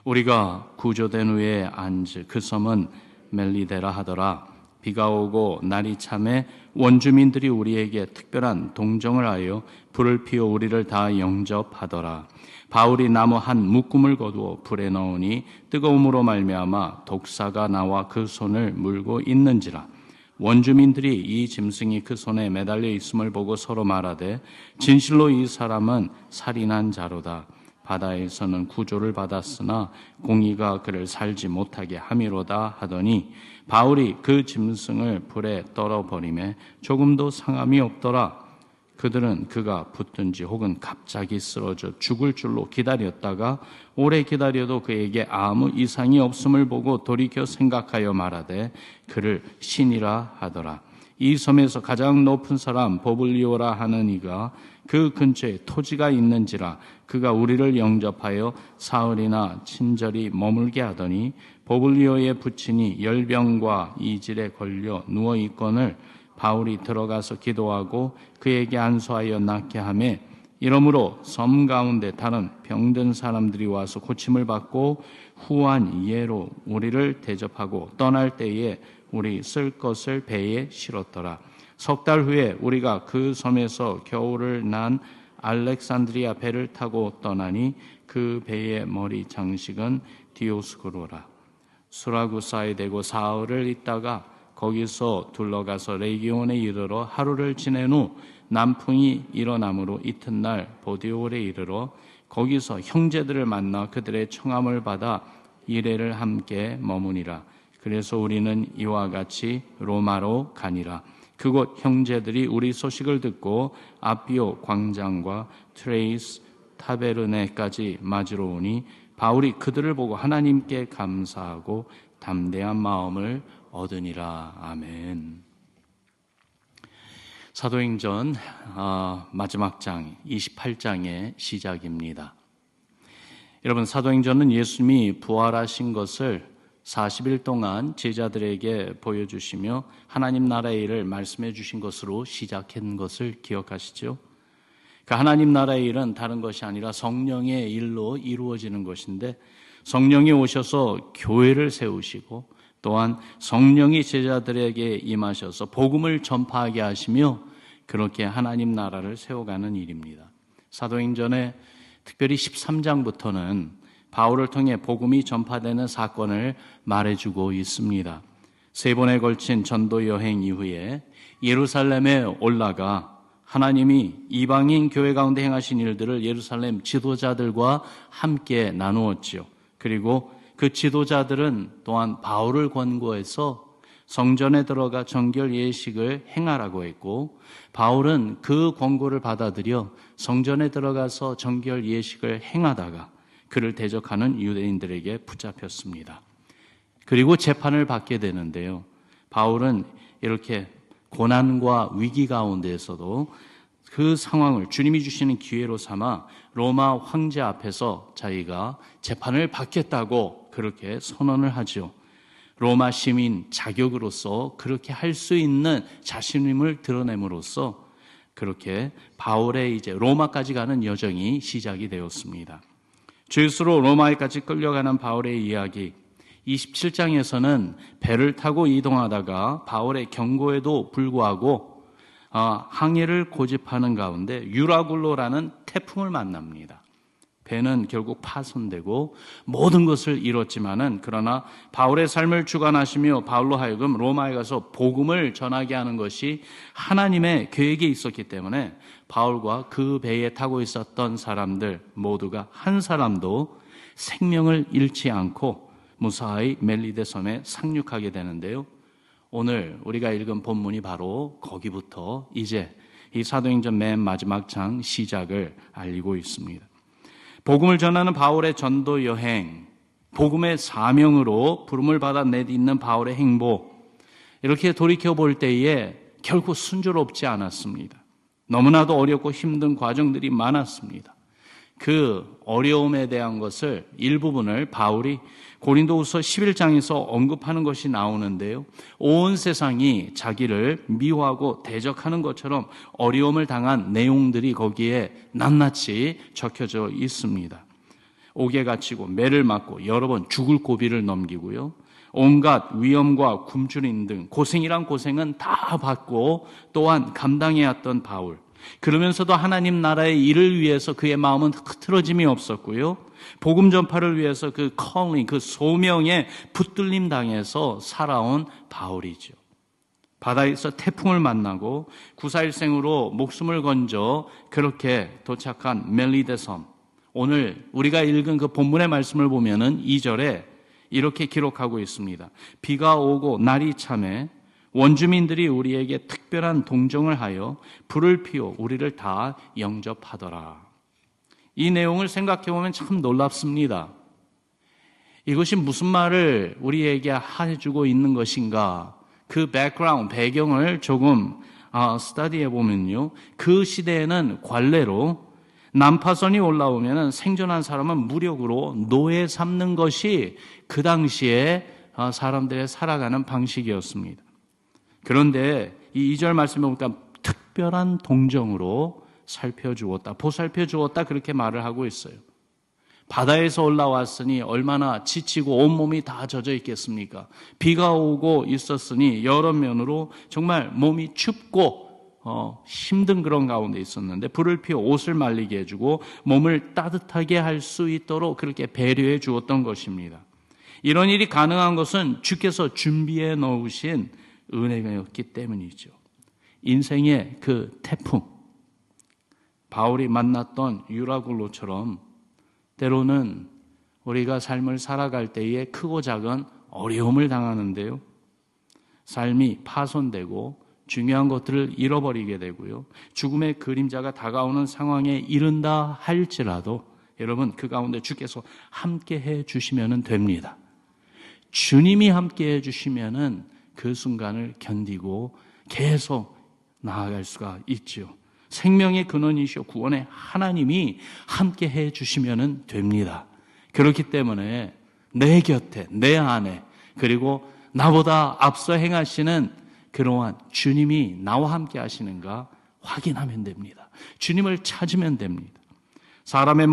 우리가 구조된 후에 앉을 그 섬은 멜리데라 하더라. 비가 오고 날이 참에 원주민들이 우리에게 특별한 동정을 하여 불을 피워 우리를 다 영접하더라. 바울이 나무 한 묶음을 거두어 불에 넣으니 뜨거움으로 말미암아 독사가 나와 그 손을 물고 있는지라. 원주민들이 이 짐승이 그 손에 매달려 있음을 보고 서로 말하되 진실로 이 사람은 살인한 자로다. 바다에서는 구조를 받았으나 공의가 그를 살지 못하게 함이로다 하더니 바울이 그 짐승을 불에 떨어버리매 조금도 상함이 없더라. 그들은 그가 붙든지 혹은 갑자기 쓰러져 죽을 줄로 기다렸다가 오래 기다려도 그에게 아무 이상이 없음을 보고 돌이켜 생각하여 말하되 그를 신이라 하더라. 이 섬에서 가장 높은 사람 보블리오라 하는 이가 그 근처에 토지가 있는지라 그가 우리를 영접하여 사흘이나 친절히 머물게 하더니 보블리오의 부친이 열병과 이질에 걸려 누워있거늘 바울이 들어가서 기도하고 그에게 안수하여 낫게 하며 이러므로 섬 가운데 다른 병든 사람들이 와서 고침을 받고 후한 예로 우리를 대접하고 떠날 때에 우리 쓸 것을 배에 실었더라. 석 달 후에 우리가 그 섬에서 겨울을 난 알렉산드리아 배를 타고 떠나니 그 배의 머리 장식은 디오스코로라. 수라구사에 대고 사흘을 있다가 거기서 둘러가서 레기온에 이르러 하루를 지낸 후 남풍이 일어나므로 이튿날 보디올에 이르러 거기서 형제들을 만나 그들의 청함을 받아 이레를 함께 머무니라. 그래서 우리는 이와 같이 로마로 가니라. 그곳 형제들이 우리 소식을 듣고 아비오 광장과 트레이스 타베르네까지 맞으러 오니 바울이 그들을 보고 하나님께 감사하고 담대한 마음을 얻으니라. 아멘. 사도행전 마지막 장 28장의 시작입니다. 여러분, 사도행전은 예수님이 부활하신 것을 40일 동안 제자들에게 보여주시며 하나님 나라의 일을 말씀해 주신 것으로 시작한 것을 기억하시죠? 그 하나님 나라의 일은 다른 것이 아니라 성령의 일로 이루어지는 것인데 성령이 오셔서 교회를 세우시고 또한 성령이 제자들에게 임하셔서 복음을 전파하게 하시며 그렇게 하나님 나라를 세워가는 일입니다. 사도행전의 특별히 13장부터는 바울을 통해 복음이 전파되는 사건을 말해주고 있습니다. 3번에 걸친 전도 여행 이후에 예루살렘에 올라가 하나님이 이방인 교회 가운데 행하신 일들을 예루살렘 지도자들과 함께 나누었지요. 그리고 그 지도자들은 또한 바울을 권고해서 성전에 들어가 정결 예식을 행하라고 했고 바울은 그 권고를 받아들여 성전에 들어가서 정결 예식을 행하다가 그를 대적하는 유대인들에게 붙잡혔습니다. 그리고 재판을 받게 되는데요. 바울은 이렇게 고난과 위기 가운데에서도 그 상황을 주님이 주시는 기회로 삼아 로마 황제 앞에서 자기가 재판을 받겠다고 그렇게 선언을 하죠. 로마 시민 자격으로서 그렇게 할 수 있는 자신임을 드러냄으로써 그렇게 바울의 이제 로마까지 가는 여정이 시작이 되었습니다. 죄수로 로마에까지 끌려가는 바울의 이야기 27장에서는 배를 타고 이동하다가 바울의 경고에도 불구하고 항해를 고집하는 가운데 유라굴로라는 태풍을 만납니다. 배는 결국 파손되고 모든 것을 잃었지만은 그러나 바울의 삶을 주관하시며 바울로 하여금 로마에 가서 복음을 전하게 하는 것이 하나님의 계획에 있었기 때문에 바울과 그 배에 타고 있었던 사람들 모두가 한 사람도 생명을 잃지 않고 무사히 멜리데 섬에 상륙하게 되는데요. 오늘 우리가 읽은 본문이 바로 거기부터 이제 이 사도행전 맨 마지막 장 시작을 알리고 있습니다. 복음을 전하는 바울의 전도 여행, 복음의 사명으로 부름을 받아 내딛는 바울의 행복, 이렇게 돌이켜볼 때에 결코 순조롭지 않았습니다. 너무나도 어렵고 힘든 과정들이 많았습니다. 그 어려움에 대한 것을 일부분을 바울이 고린도후서 11장에서 언급하는 것이 나오는데요. 온 세상이 자기를 미워하고 대적하는 것처럼 어려움을 당한 내용들이 거기에 낱낱이 적혀져 있습니다. 옥에 갇히고 매를 맞고 여러 번 죽을 고비를 넘기고요. 온갖 위험과 굶주림 등 고생이란 고생은 다 받고 또한 감당해야 했던 바울. 그러면서도 하나님 나라의 일을 위해서 그의 마음은 흐트러짐이 없었고요. 복음 전파를 위해서 그 calling, 그 소명에 붙들림 당해서 살아온 바울이죠. 바다에서 태풍을 만나고 구사일생으로 목숨을 건져 그렇게 도착한 멜리데 섬. 오늘 우리가 읽은 그 본문의 말씀을 보면은 2절에 이렇게 기록하고 있습니다. 비가 오고 날이 참해 원주민들이 우리에게 특별한 동정을 하여 불을 피워 우리를 다 영접하더라. 이 내용을 생각해 보면 참 놀랍습니다. 이것이 무슨 말을 우리에게 해주고 있는 것인가? 그 백그라운드, 배경을 조금 스터디해 보면요. 그 시대에는 관례로 난파선이 올라오면 생존한 사람은 무력으로 노예 삼는 것이 그 당시에 사람들의 살아가는 방식이었습니다. 그런데 이 2절 말씀에 보니까 특별한 동정으로 살펴주었다, 보살펴주었다 그렇게 말을 하고 있어요. 바다에서 올라왔으니 얼마나 지치고 온몸이 다 젖어 있겠습니까? 비가 오고 있었으니 여러 면으로 정말 몸이 춥고 힘든 그런 가운데 있었는데 불을 피워 옷을 말리게 해주고 몸을 따뜻하게 할 수 있도록 그렇게 배려해 주었던 것입니다. 이런 일이 가능한 것은 주께서 준비해 놓으신 은혜였기 때문이죠. 인생의 그 태풍, 바울이 만났던 유라굴로처럼 때로는 우리가 삶을 살아갈 때에 크고 작은 어려움을 당하는데요. 삶이 파손되고 중요한 것들을 잃어버리게 되고요. 죽음의 그림자가 다가오는 상황에 이른다 할지라도 여러분 그 가운데 주께서 함께 해 주시면 됩니다. 주님이 함께 해 주시면 그 순간을 견디고 계속 나아갈 수가 있죠. 생명의 근원이시오 구원의 하나님이 함께 해 주시면 됩니다. 그렇기 때문에 내 곁에, 내 안에, 그리고 나보다 앞서 행하시는 그러한 주님이 나와 함께 하시는가 확인하면 됩니다. 주님을 찾으면 됩니다. 사람의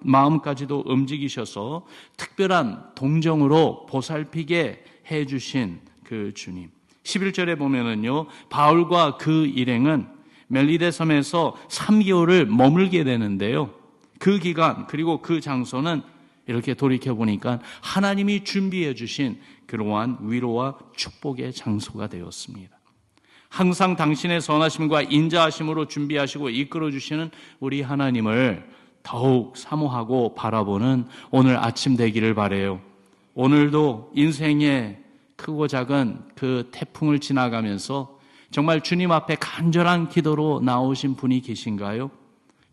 마음까지도 움직이셔서 특별한 동정으로 보살피게 해 주신 그 주님. 11절에 보면은요, 바울과 그 일행은 멜리데 섬에서 3개월을 머물게 되는데요. 그 기간 그리고 그 장소는 이렇게 돌이켜보니까 하나님이 준비해 주신 그러한 위로와 축복의 장소가 되었습니다. 항상 당신의 선하심과 인자하심으로 준비하시고 이끌어 주시는 우리 하나님을 더욱 사모하고 바라보는 오늘 아침 되기를 바라요. 오늘도 인생의 크고 작은 그 태풍을 지나가면서 정말 주님 앞에 간절한 기도로 나오신 분이 계신가요?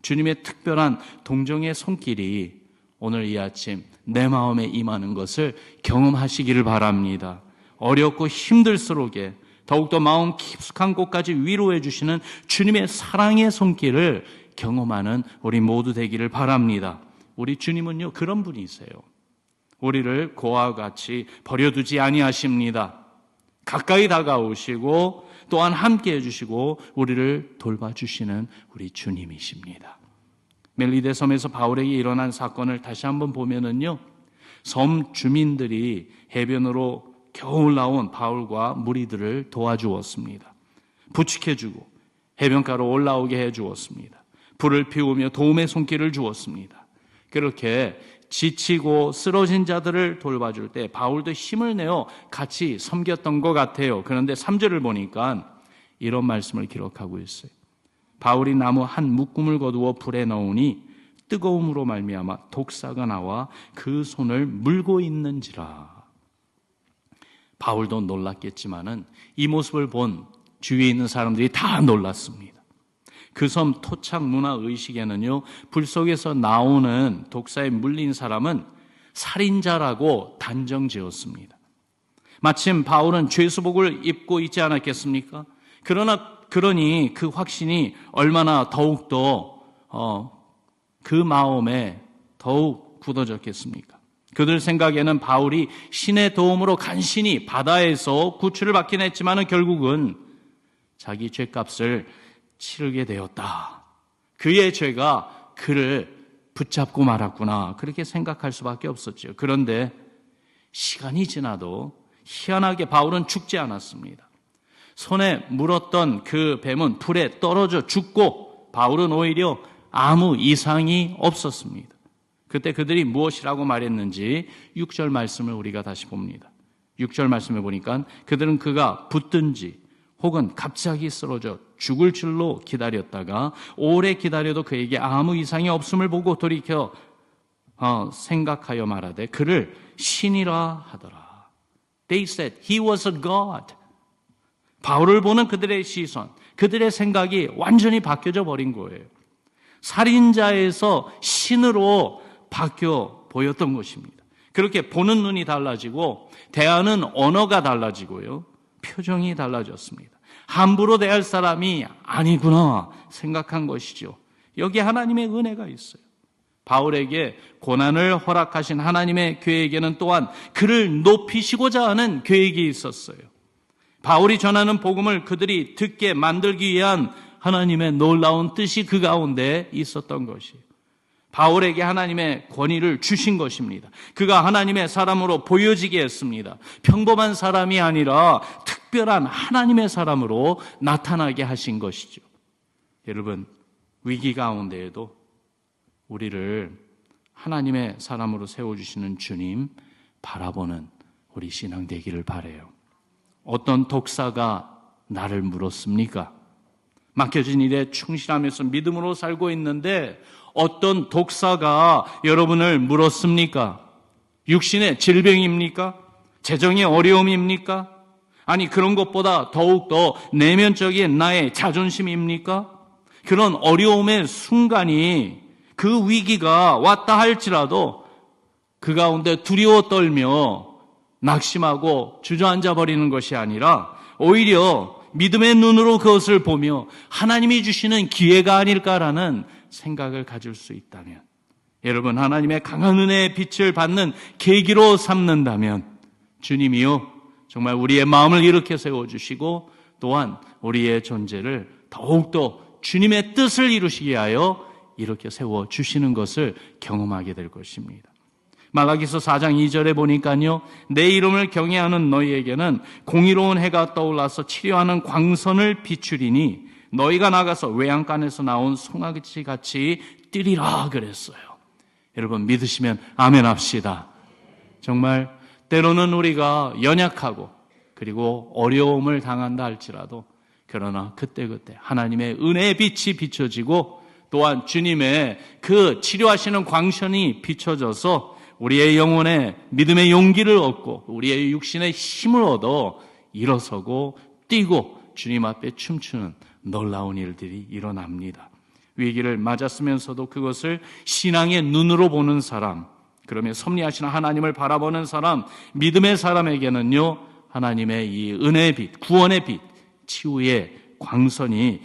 주님의 특별한 동정의 손길이 오늘 이 아침 내 마음에 임하는 것을 경험하시기를 바랍니다. 어렵고 힘들수록에 더욱더 마음 깊숙한 곳까지 위로해 주시는 주님의 사랑의 손길을 경험하는 우리 모두 되기를 바랍니다. 우리 주님은요 그런 분이세요. 우리를 고아와 같이 버려두지 아니하십니다. 가까이 다가오시고 또한 함께 해주시고 우리를 돌봐주시는 우리 주님이십니다. 멜리데 섬에서 바울에게 일어난 사건을 다시 한번 보면은요, 섬 주민들이 해변으로 겨우 올라온 바울과 무리들을 도와주었습니다. 부축해주고 해변가로 올라오게 해주었습니다. 불을 피우며 도움의 손길을 주었습니다. 그렇게 지치고 쓰러진 자들을 돌봐줄 때 바울도 힘을 내어 같이 섬겼던 것 같아요. 그런데 3절을 보니까 이런 말씀을 기록하고 있어요. 바울이 나무 한 묶음을 거두어 불에 넣으니 뜨거움으로 말미암아 독사가 나와 그 손을 물고 있는지라. 바울도 놀랐겠지만은 이 모습을 본 주위에 있는 사람들이 다 놀랐습니다. 그 섬 토착 문화 의식에는요, 불 속에서 나오는 독사에 물린 사람은 살인자라고 단정지었습니다. 마침 바울은 죄수복을 입고 있지 않았겠습니까? 그러니 그 확신이 얼마나 더욱더 그 마음에 더욱 굳어졌겠습니까? 그들 생각에는 바울이 신의 도움으로 간신히 바다에서 구출을 받긴 했지만 결국은 자기 죄값을 치르게 되었다. 그의 죄가 그를 붙잡고 말았구나, 그렇게 생각할 수밖에 없었죠. 그런데 시간이 지나도 희한하게 바울은 죽지 않았습니다. 손에 물었던 그 뱀은 불에 떨어져 죽고 바울은 오히려 아무 이상이 없었습니다. 그때 그들이 무엇이라고 말했는지 6절 말씀을 우리가 다시 봅니다. 6절 말씀에 보니까 그들은 그가 붙든지 혹은 갑자기 쓰러져 죽을 줄로 기다렸다가 오래 기다려도 그에게 아무 이상이 없음을 보고 돌이켜 생각하여 말하되 그를 신이라 하더라. They said he was a god. 바울을 보는 그들의 시선, 그들의 생각이 완전히 바뀌어져 버린 거예요. 살인자에서 신으로 바뀌어 보였던 것입니다. 그렇게 보는 눈이 달라지고 대하는 언어가 달라지고요, 표정이 달라졌습니다. 함부로 대할 사람이 아니구나 생각한 것이죠. 여기 하나님의 은혜가 있어요. 바울에게 고난을 허락하신 하나님의 계획에는 또한 그를 높이시고자 하는 계획이 있었어요. 바울이 전하는 복음을 그들이 듣게 만들기 위한 하나님의 놀라운 뜻이 그 가운데 있었던 것이에요. 바울에게 하나님의 권위를 주신 것입니다. 그가 하나님의 사람으로 보여지게 했습니다. 평범한 사람이 아니라 특별한 하나님의 사람으로 나타나게 하신 것이죠. 여러분, 위기 가운데에도 우리를 하나님의 사람으로 세워주시는 주님 바라보는 우리 신앙 되기를 바라요. 어떤 독사가 나를 물었습니까? 맡겨진 일에 충실하면서 믿음으로 살고 있는데 어떤 독사가 여러분을 물었습니까? 육신의 질병입니까? 재정의 어려움입니까? 아니, 그런 것보다 더욱더 내면적인 나의 자존심입니까? 그런 어려움의 순간이, 그 위기가 왔다 할지라도 그 가운데 두려워 떨며 낙심하고 주저앉아 버리는 것이 아니라 오히려 믿음의 눈으로 그것을 보며 하나님이 주시는 기회가 아닐까라는 생각을 가질 수 있다면, 여러분, 하나님의 강한 은혜의 빛을 받는 계기로 삼는다면 주님이요 정말 우리의 마음을 이렇게 세워주시고 또한 우리의 존재를 더욱더 주님의 뜻을 이루시게 하여 이렇게 세워주시는 것을 경험하게 될 것입니다. 말라기서 4장 2절에 보니까요, 내 이름을 경외하는 너희에게는 공의로운 해가 떠올라서 치료하는 광선을 비추리니 너희가 나가서 외양간에서 나온 송아지 같이 뛰리라 그랬어요. 여러분, 믿으시면 아멘 합시다. 정말 때로는 우리가 연약하고 그리고 어려움을 당한다 할지라도, 그러나 그때그때 하나님의 은혜의 빛이 비춰지고 또한 주님의 그 치료하시는 광선이 비춰져서 우리의 영혼에 믿음의 용기를 얻고 우리의 육신의 힘을 얻어 일어서고 뛰고 주님 앞에 춤추는 놀라운 일들이 일어납니다. 위기를 맞았으면서도 그것을 신앙의 눈으로 보는 사람, 그러면 섭리하시는 하나님을 바라보는 사람, 믿음의 사람에게는요, 하나님의 이 은혜의 빛, 구원의 빛, 치유의 광선이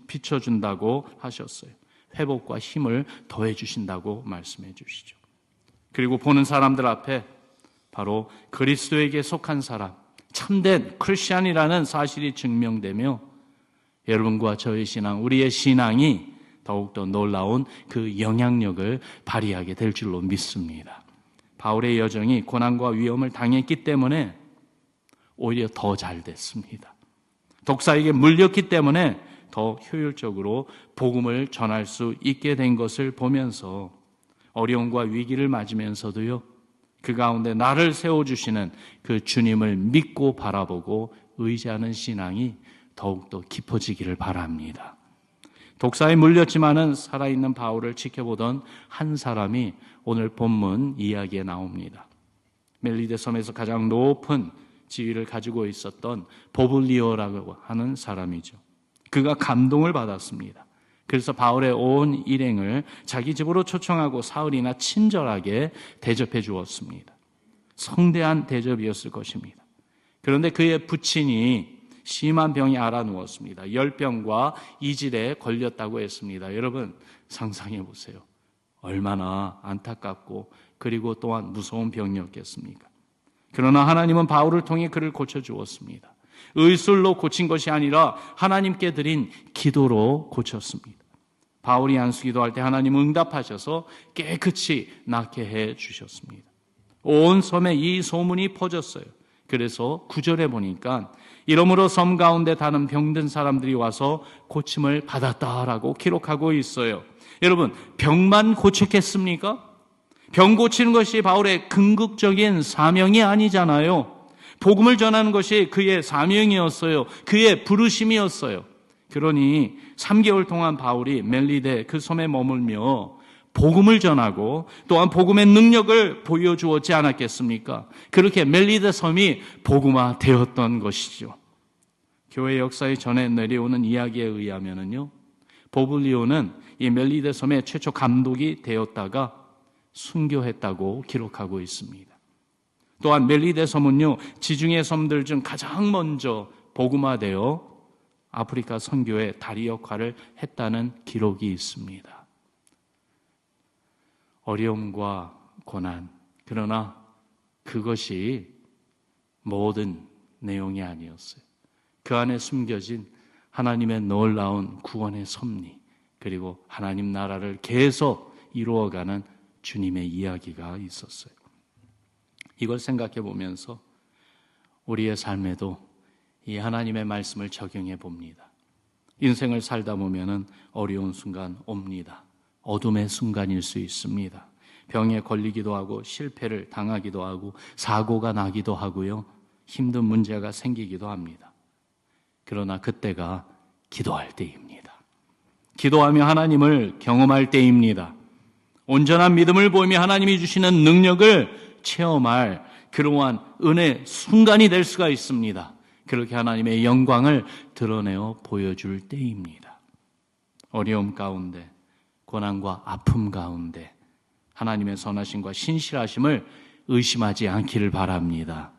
비춰준다고 하셨어요. 회복과 힘을 더해 주신다고 말씀해 주시죠. 그리고 보는 사람들 앞에 바로 그리스도에게 속한 사람, 참된 크리스찬이라는 사실이 증명되며 여러분과 저의 신앙, 우리의 신앙이 더욱더 놀라운 그 영향력을 발휘하게 될 줄로 믿습니다. 바울의 여정이 고난과 위험을 당했기 때문에 오히려 더 잘 됐습니다. 독사에게 물렸기 때문에 더 효율적으로 복음을 전할 수 있게 된 것을 보면서 어려움과 위기를 맞으면서도요, 그 가운데 나를 세워주시는 그 주님을 믿고 바라보고 의지하는 신앙이 더욱더 깊어지기를 바랍니다. 독사에 물렸지만은 살아있는 바울을 지켜보던 한 사람이 오늘 본문 이야기에 나옵니다. 멜리데 섬에서 가장 높은 지위를 가지고 있었던 보블리오라고 하는 사람이죠. 그가 감동을 받았습니다. 그래서 바울의 온 일행을 자기 집으로 초청하고 사흘이나 친절하게 대접해 주었습니다. 성대한 대접이었을 것입니다. 그런데 그의 부친이 심한 병이 앓아 누웠습니다. 열병과 이질에 걸렸다고 했습니다. 여러분, 상상해 보세요. 얼마나 안타깝고 그리고 또한 무서운 병이었겠습니까? 그러나 하나님은 바울을 통해 그를 고쳐주었습니다. 의술로 고친 것이 아니라 하나님께 드린 기도로 고쳤습니다. 바울이 안수기도 할 때 하나님은 응답하셔서 깨끗이 낫게 해 주셨습니다. 온 섬에 이 소문이 퍼졌어요. 그래서 9절에 보니까 이러므로 섬 가운데 다른 병든 사람들이 와서 고침을 받았다라고 기록하고 있어요. 여러분, 병만 고쳤겠습니까? 병 고치는 것이 바울의 궁극적인 사명이 아니잖아요. 복음을 전하는 것이 그의 사명이었어요. 그의 부르심이었어요. 그러니 3개월 동안 바울이 멜리데 그 섬에 머물며 복음을 전하고 또한 복음의 능력을 보여주었지 않았겠습니까? 그렇게 멜리데 섬이 복음화 되었던 것이죠. 교회 역사에 전해 내려오는 이야기에 의하면요, 보블리오는 이 멜리데 섬의 최초 감독이 되었다가 순교했다고 기록하고 있습니다. 또한 멜리데 섬은요, 지중해 섬들 중 가장 먼저 복음화되어 아프리카 선교의 다리 역할을 했다는 기록이 있습니다. 어려움과 고난, 그러나 그것이 모든 내용이 아니었어요. 그 안에 숨겨진 하나님의 놀라운 구원의 섭리, 그리고 하나님 나라를 계속 이루어가는 주님의 이야기가 있었어요. 이걸 생각해 보면서 우리의 삶에도 이 하나님의 말씀을 적용해 봅니다. 인생을 살다 보면은 어려운 순간 옵니다. 어둠의 순간일 수 있습니다. 병에 걸리기도 하고 실패를 당하기도 하고 사고가 나기도 하고요. 힘든 문제가 생기기도 합니다. 그러나 그때가 기도할 때입니다. 기도하며 하나님을 경험할 때입니다. 온전한 믿음을 보이며 하나님이 주시는 능력을 체험할 그러한 은혜 순간이 될 수가 있습니다. 그렇게 하나님의 영광을 드러내어 보여줄 때입니다. 어려움 가운데, 고난과 아픔 가운데 하나님의 선하심과 신실하심을 의심하지 않기를 바랍니다.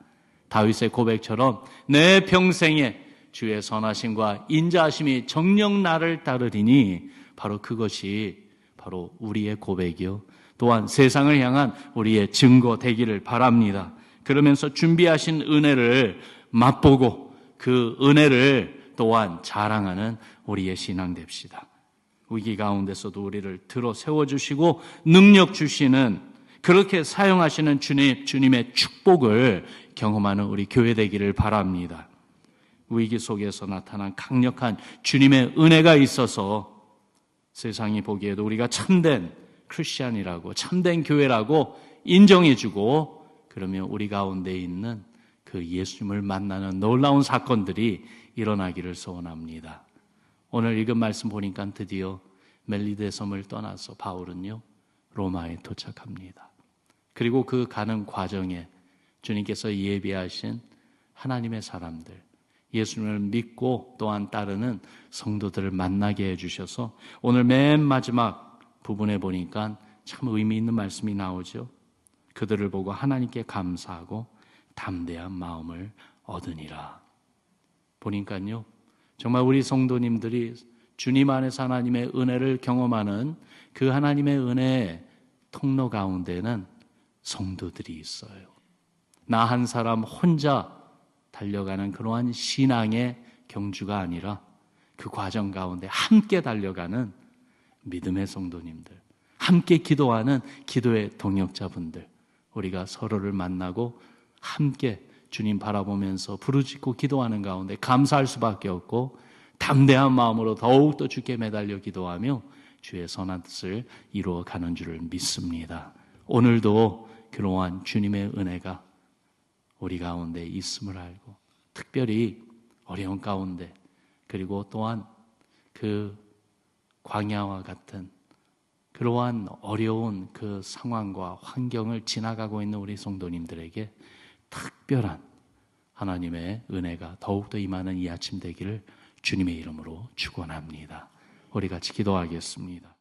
다윗의 고백처럼 내 평생에 주의 선하심과 인자하심이 정녕 나를 따르리니 바로 그것이 바로 우리의 고백이요, 또한 세상을 향한 우리의 증거 되기를 바랍니다. 그러면서 준비하신 은혜를 맛보고 그 은혜를 또한 자랑하는 우리의 신앙 됩시다. 위기 가운데서도 우리를 들어 세워주시고 능력 주시는, 그렇게 사용하시는 주님의 축복을 경험하는 우리 교회 되기를 바랍니다. 위기 속에서 나타난 강력한 주님의 은혜가 있어서 세상이 보기에도 우리가 참된 크리스찬이라고, 참된 교회라고 인정해주고, 그러면 우리 가운데 있는 그 예수님을 만나는 놀라운 사건들이 일어나기를 소원합니다. 오늘 읽은 말씀 보니까 드디어 멜리데 섬을 떠나서 바울은요, 로마에 도착합니다. 그리고 그 가는 과정에 주님께서 예비하신 하나님의 사람들, 예수님을 믿고 또한 따르는 성도들을 만나게 해주셔서 오늘 맨 마지막 부분에 보니까 참 의미 있는 말씀이 나오죠. 그들을 보고 하나님께 감사하고 담대한 마음을 얻으니라. 보니까요, 정말 우리 성도님들이 주님 안에서 하나님의 은혜를 경험하는 그 하나님의 은혜의 통로 가운데는 성도들이 있어요. 나 한 사람 혼자 달려가는 그러한 신앙의 경주가 아니라 그 과정 가운데 함께 달려가는 믿음의 성도님들, 함께 기도하는 기도의 동역자분들, 우리가 서로를 만나고 함께 주님 바라보면서 부르짖고 기도하는 가운데 감사할 수밖에 없고 담대한 마음으로 더욱더 주께 매달려 기도하며 주의 선한 뜻을 이루어가는 줄을 믿습니다. 오늘도 그러한 주님의 은혜가 우리 가운데 있음을 알고, 특별히 어려운 가운데, 그리고 또한 그 광야와 같은 그러한 어려운 그 상황과 환경을 지나가고 있는 우리 성도님들에게 특별한 하나님의 은혜가 더욱더 임하는 이 아침 되기를 주님의 이름으로 축원합니다. 우리 같이 기도하겠습니다.